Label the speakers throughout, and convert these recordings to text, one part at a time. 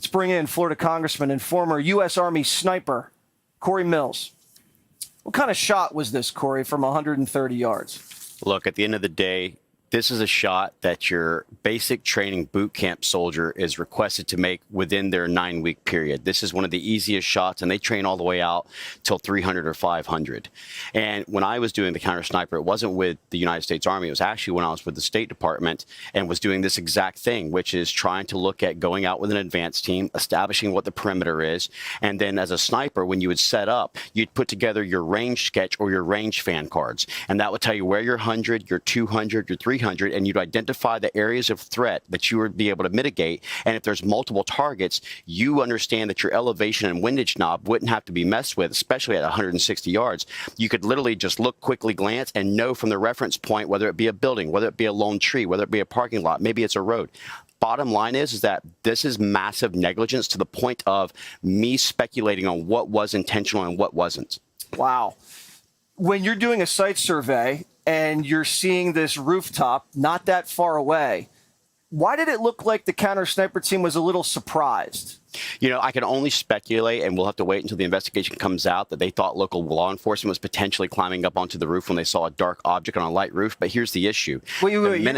Speaker 1: Let's bring in Florida Congressman and former U.S. Army sniper, Corey Mills. What kind of shot was this, Corey, from 130 yards?
Speaker 2: Look, at the end of the day, this is a shot that your basic training boot camp soldier is requested to make within their 9-week period. This is one of the easiest shots, and they train all the way out till 300 or 500. And when I was doing the counter sniper, it wasn't with the United States Army. It was actually when I was with the State Department and was doing this exact thing, which is trying to look at going out with an advanced team, establishing what the perimeter is. And then as a sniper, when you would set up, you'd put together your range sketch or your range fan cards. And that would tell you where your 100, your 200, your 300, and you'd identify the areas of threat that you would be able to mitigate. And if there's multiple targets, you understand that your elevation and windage knob wouldn't have to be messed with, especially at 160 yards. You could literally just look, quickly glance, and know from the reference point, whether it be a building, whether it be a lone tree, whether it be a parking lot, maybe it's a road. Bottom line is that this is massive negligence to the point of me speculating on what was intentional and what wasn't.
Speaker 1: Wow. When you're doing a site survey and you're seeing this rooftop not that far away, why did it look like the counter sniper team was a little surprised?
Speaker 2: You know, I can only speculate, and we'll have to wait until the investigation comes out, that they thought local law enforcement was potentially climbing up onto the roof when they saw a dark object on a light roof. But here's the issue.
Speaker 1: Wait,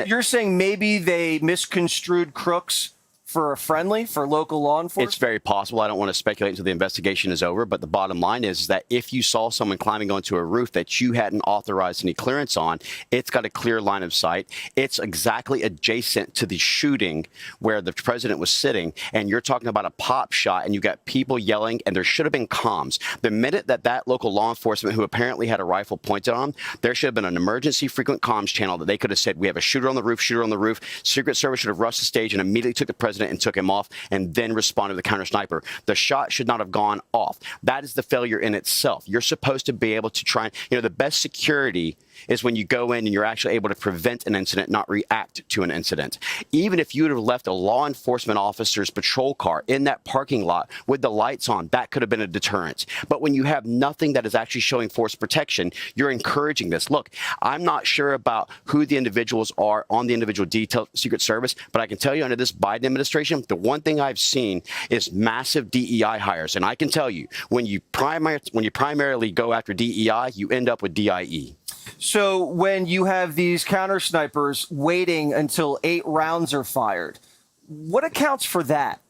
Speaker 1: you're saying maybe they misconstrued crooks for a friendly, for local law enforcement?
Speaker 2: It's very possible. I don't want to speculate until the investigation is over, but the bottom line is that if you saw someone climbing onto a roof that you hadn't authorized any clearance on, it's got a clear line of sight. It's exactly adjacent to the shooting where the president was sitting, and you're talking about a pop shot, and you got people yelling, and there should have been comms. The minute that local law enforcement, who apparently had a rifle pointed on, there should have been an emergency frequent comms channel that they could have said, we have a shooter on the roof, shooter on the roof. Secret Service should have rushed the stage and immediately took the president and took him off, and then responded to the counter sniper. The shot should not have gone off. That is the failure in itself. You're supposed to be able to try, the best security is when you go in and you're actually able to prevent an incident, not react to an incident. Even if you would have left a law enforcement officer's patrol car in that parking lot with the lights on, that could have been a deterrent. But when you have nothing that is actually showing force protection, you're encouraging this. Look, I'm not sure about who the individuals are on the individual detail Secret Service, but I can tell you under this Biden administration, the one thing I've seen is massive DEI hires. And I can tell you, when you primarily go after DEI, you end up with DIE.
Speaker 1: So when you have these counter snipers waiting until 8 rounds are fired, what accounts for that?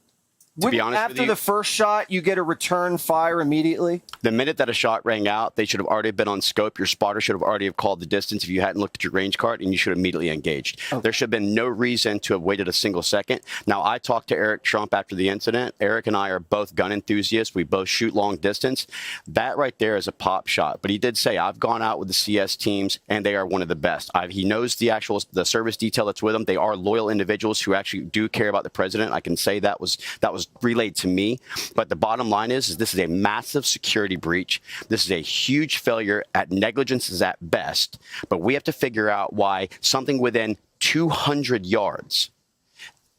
Speaker 2: To be honest
Speaker 1: after
Speaker 2: with you,
Speaker 1: the first shot, you get a return fire immediately?
Speaker 2: The minute that a shot rang out, they should have already been on scope. Your spotter should have already have called the distance if you hadn't looked at your range card, and you should have immediately engaged. Okay. There should have been no reason to have waited a single second. Now, I talked to Eric Trump after the incident. Eric and I are both gun enthusiasts. We both shoot long distance. That right there is a pop shot. But he did say, I've gone out with the CS teams, and they are one of the best. He knows the service detail that's with them. They are loyal individuals who actually do care about the president. I can say that was relayed to me. But the bottom line is this is a massive security breach. This is a huge failure. At negligence is at best. But we have to figure out why something within 200 yards.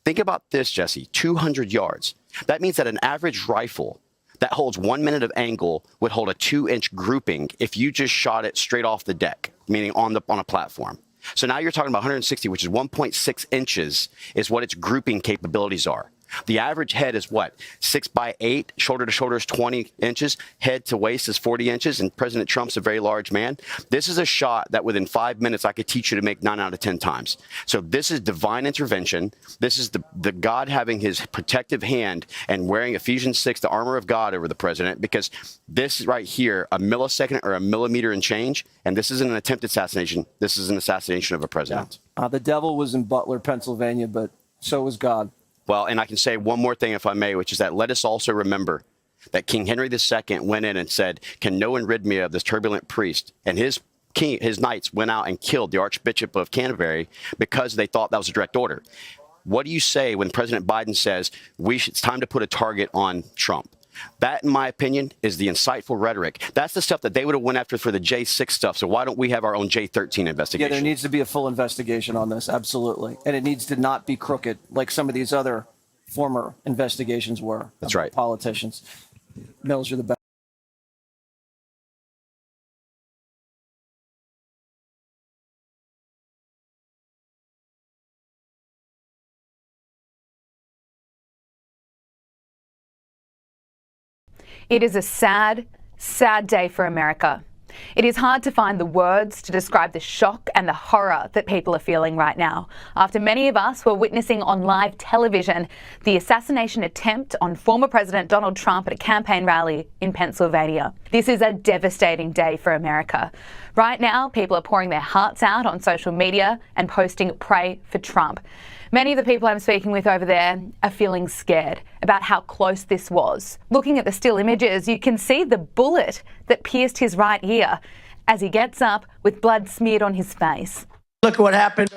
Speaker 2: Think about this, Jesse, 200 yards. That means that an average rifle that holds 1 minute of angle would hold a 2-inch grouping if you just shot it straight off the deck, meaning on a platform. So now you're talking about 160, which is 1.6 inches is what its grouping capabilities are. The average head is what? 6 by 8, shoulder to shoulder is 20 inches, head to waist is 40 inches, and President Trump's a very large man. This is a shot that within 5 minutes I could teach you to make 9 out of 10 times. So this is divine intervention. This is the God having his protective hand and wearing Ephesians 6, the armor of God, over the president, because this is right here, a millisecond or a millimeter and change, and this isn't an attempted assassination. This is an assassination of a president.
Speaker 1: Yeah. The devil was in Butler, Pennsylvania, but so was God.
Speaker 2: Well, and I can say one more thing, if I may, which is that let us also remember that King Henry II went in and said, can no one rid me of this turbulent priest? And his knights went out and killed the Archbishop of Canterbury because they thought that was a direct order. What do you say when President Biden says it's time to put a target on Trump? That, in my opinion, is the insightful rhetoric. That's the stuff that they would have went after for the J6 stuff. So why don't we have our own J13 investigation?
Speaker 1: Yeah, there needs to be a full investigation on this. Absolutely. And it needs to not be crooked like some of these other former investigations were.
Speaker 2: That's right.
Speaker 1: Politicians. Mills, you're the best.
Speaker 3: It is a sad, sad day for America. It is hard to find the words to describe the shock and the horror that people are feeling right now, after many of us were witnessing on live television the assassination attempt on former President Donald Trump at a campaign rally in Pennsylvania. This is a devastating day for America. Right now, people are pouring their hearts out on social media and posting "Pray for Trump." Many of the people I'm speaking with over there are feeling scared about how close this was. Looking at the still images, you can see the bullet that pierced his right ear as he gets up with blood smeared on his face.
Speaker 4: Look at what happened.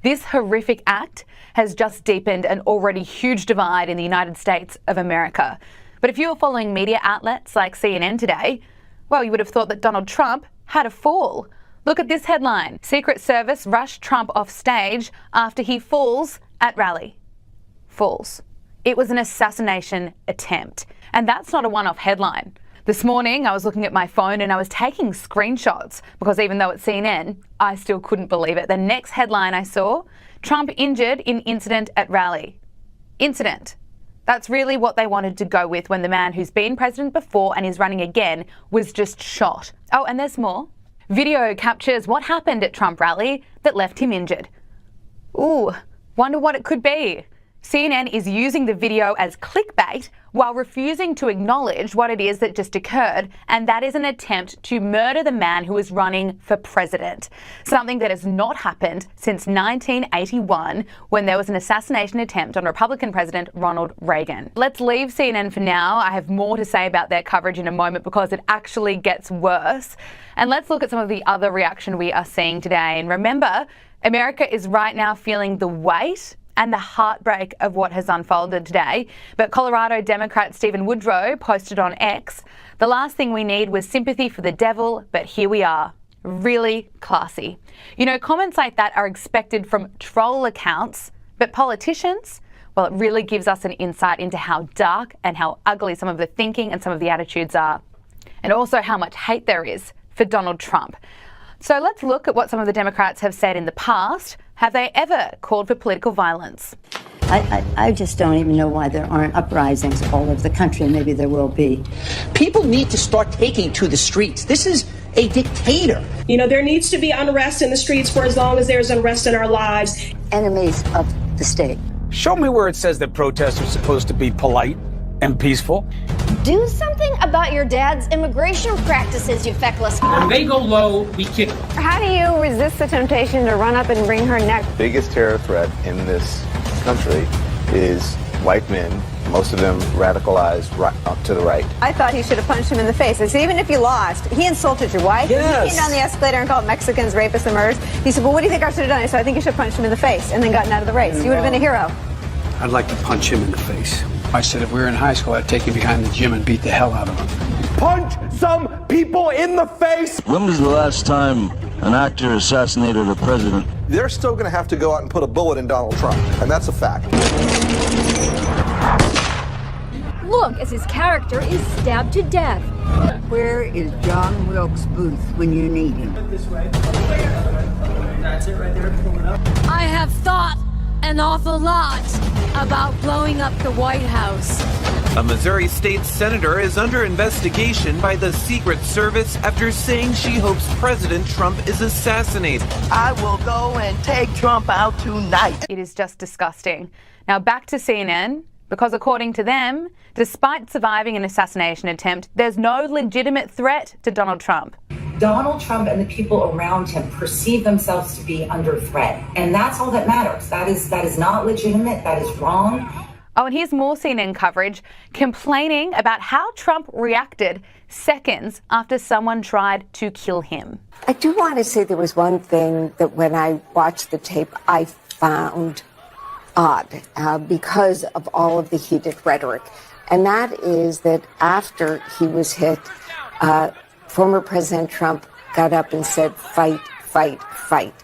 Speaker 3: This horrific act has just deepened an already huge divide in the United States of America. But if you were following media outlets like CNN today, well, you would have thought that Donald Trump had a fall. Look at this headline. Secret Service rushed Trump off stage after he falls at rally. Falls. It was an assassination attempt. And that's not a one-off headline. This morning, I was looking at my phone and I was taking screenshots because even though it's CNN, I still couldn't believe it. The next headline I saw, Trump injured in incident at rally. Incident. That's really what they wanted to go with when the man who's been president before and is running again was just shot. Oh, and there's more. Video captures what happened at Trump rally that left him injured. Ooh, wonder what it could be. CNN is using the video as clickbait while refusing to acknowledge what it is that just occurred, and that is an attempt to murder the man who is running for president. Something that has not happened since 1981 when there was an assassination attempt on Republican President Ronald Reagan. Let's leave CNN for now. I have more to say about their coverage in a moment because it actually gets worse. And let's look at some of the other reaction we are seeing today. And remember, America is right now feeling the weight and the heartbreak of what has unfolded today. But Colorado Democrat Stephen Woodrow posted on X, "The last thing we need was sympathy for the devil, but here we are." Really classy. You know, comments like that are expected from troll accounts, but politicians, well, it really gives us an insight into how dark and how ugly some of the thinking and some of the attitudes are. And also how much hate there is for Donald Trump. So let's look at what some of the Democrats have said in the past. Have they ever called for political violence?
Speaker 5: I just don't even know why there aren't uprisings all over the country. Maybe there will be.
Speaker 4: People need to start taking to the streets. This is a dictator.
Speaker 6: You know, there needs to be unrest in the streets for as long as there's unrest in our lives.
Speaker 5: Enemies of the state.
Speaker 7: Show me where it says that protests are supposed to be polite and peaceful.
Speaker 8: Do something about your dad's immigration practices, you feckless.
Speaker 9: When they go low, we kick them.
Speaker 10: How do you resist the temptation to run up and wring her neck?
Speaker 11: The biggest terror threat in this country is white men, most of them radicalized right up to the right.
Speaker 10: I thought he should have punched him in the face. I said, even if you lost, he insulted your wife.
Speaker 4: Yes.
Speaker 10: He came down the escalator and called Mexicans rapists and murderers. He said, well, what do you think I should have done? I said, I think you should have punched him in the face and then gotten out of the race. You would have been a hero.
Speaker 7: I'd like to punch him in the face. I said if we were in high school, I'd take him behind the gym and beat the hell out of him.
Speaker 12: Punch some people in the face!
Speaker 13: When was the last time an actor assassinated a president?
Speaker 11: They're still going to have to go out and put a bullet in Donald Trump, and that's a fact.
Speaker 8: Look as his character is stabbed to death.
Speaker 5: Where is John Wilkes Booth when you need him?
Speaker 6: That's it right there. Pull it up.
Speaker 8: I have thought an awful lot about blowing up the White House.
Speaker 12: A Missouri state senator is under investigation by the Secret Service after saying she hopes President Trump is assassinated.
Speaker 4: I will go and take Trump out tonight.
Speaker 3: It is just disgusting. Now back to CNN, because according to them, despite surviving an assassination attempt, there's no legitimate threat to Donald Trump.
Speaker 14: Donald Trump and the people around him perceive themselves to be under threat. And that's all that matters. That is not legitimate. That is wrong.
Speaker 3: Oh, and here's more CNN coverage complaining about how Trump reacted seconds after someone tried to kill him.
Speaker 5: I do want to say there was one thing that when I watched the tape, I found odd because of all of the heated rhetoric. And that is that after he was hit, former President Trump got up and said, fight, fight, fight.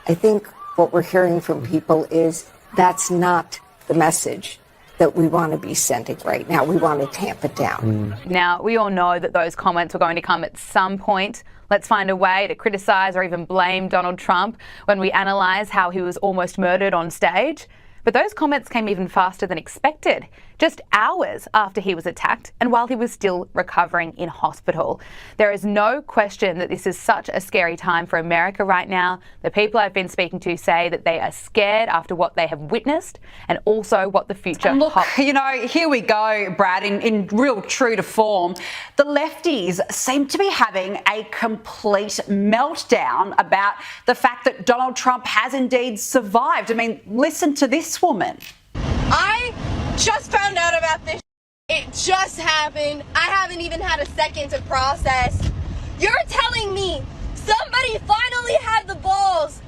Speaker 5: I think what we're hearing from people is that's not the message that we want to be sending right now. We want to tamp it down.
Speaker 3: Now, we all know that those comments were going to come at some point. Let's find a way to criticise or even blame Donald Trump when we analyse how he was almost murdered on stage. But those comments came even faster than expected, just hours after he was attacked and while he was still recovering in hospital. There is no question that this is such a scary time for America right now. The people I've been speaking to say that they are scared after what they have witnessed and also what the future
Speaker 15: and look,
Speaker 3: holds.
Speaker 15: you know, here we go, Brad, in real true to form. The lefties seem to be having a complete meltdown about the fact that Donald Trump has indeed survived. I mean, listen to this woman.
Speaker 16: I just found out about this. It just happened. I haven't even had a second to process. You're telling me somebody finally had the balls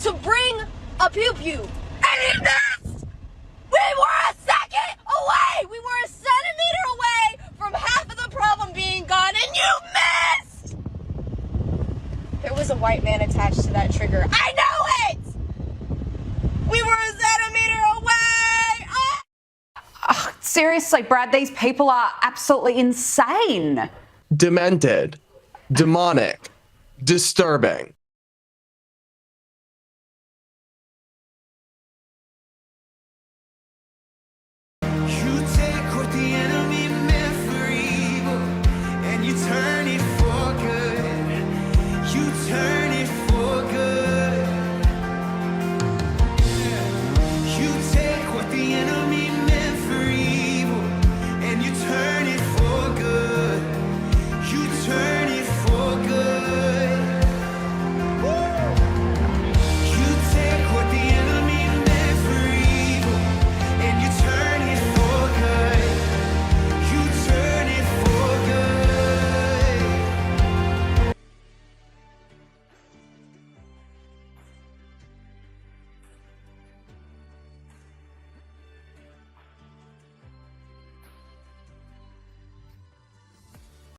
Speaker 16: to bring a pew-pew and he missed? We were a second away. We were a centimeter away from half of the problem being gone and you missed. There was a white man attached to that trigger. I know it. We were a centimeter away.
Speaker 15: Seriously, Brad, these people are absolutely insane.
Speaker 17: Demented, demonic, disturbing.